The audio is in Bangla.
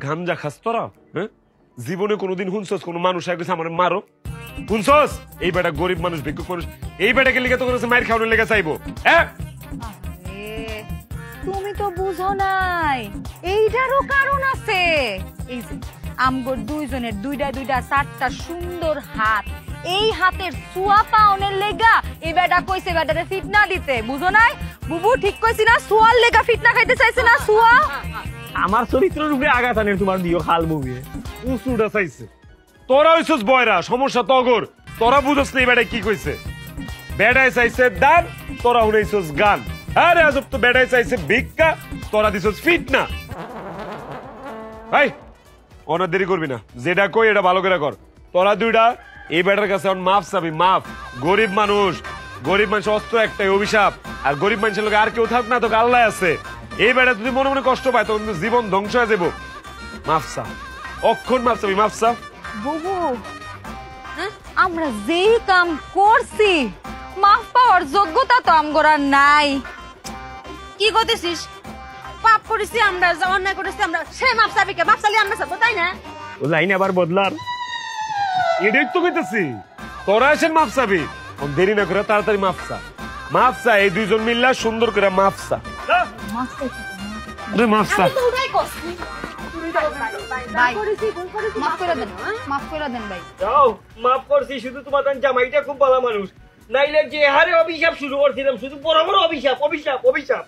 গাঞ্জা খাস তোরা? হ্যাঁ, জীবনে কোনোদিন শুনছস কোন মানুষ আগে আমার মারো? শুনছস? এই বেটা গরিব মানুষ, ভিক্ষুক মানুষ, এই বেটাকে লিগে তো করেছে মায়ের খাওয়ানোর লেগে চাইবো? হ্যাঁ, তুমি তো বুঝো নাই, এইটারও কারণ আছে। এই যে আমগর দুইজনের দুইটা দুইটা চারটা সুন্দর হাত, এই হাতের সুয়া পাওনের লেগা এই বেটা কইছে বেটারে ফিটনা দিতে, বুঝো নাই? বুবু ঠিক কইছি না? সুয়ার লেগা ফিটনা খাইতে চাইছে না সুয়া? আমার চরিত্রের উপরে আঘাত আনে তোমার দিও খাল মুভি উঁচুটা চাইছে। তোরা হইছস বয়রা, সমস্যা তগর। তোরা বুঝস না এই বেটায় কি কইছে। বেটায় চাইছে দান, তোরা শুনাইছস গান। আরে আজব তো, বেটায় চাইছে ভিক্ষা, তোরা দিছস ফিটনা। ভাই অনেক দেরি করবি না, যেটা কই এটা ভালো করে কর। তোরা দুইটা এই বেটার কাছে মাফ চাবি, মাফ। গরিব মানুষ, গরিব মানুষ অস্ত্র একটাই, অভিশাপ। আর গরিব মানুষের লোক আর কেউ থাক না, তোকে আল্লাহ আছে। এই বেটা যদি মনে মনে কষ্ট পায় তখন জীবন ধ্বংস হয়ে যাবো। মাফ চা, অক্ষণ মাফ চাবি, মাফ চা। বুবু আমরা যেই কাম করছি মাফ পাওয়ার যোগ্যতা তো আমগর আর নাই। কি করতেছিস? পাপ করেছি আমরা, যা অন্যায় করেছি আমরা, সে মাপ চাবি কে? মাপ চালি আমরা চাবো, তাই না? ও লাইন আবার বদলার। এটাই তো কইতেছি, তোরা এসে মাফ চাবি। দেরি না করে তাড়াতাড়ি মাফ চা, মাফ চা। এই দুইজন মিল্লা সুন্দর করে মাফ চা, মাফ চা। মাফ করে দেন, মাফ করে দেন ভাই। যাও, মাফ করছি। শুধু তোমার জামাইটা খুব ভালো মানুষ, নাইলে যে হারে অভিশাপ শুরু করছিলাম, শুধু বড় বড় অভিশাপ, অভিশাপ, অভিশাপ।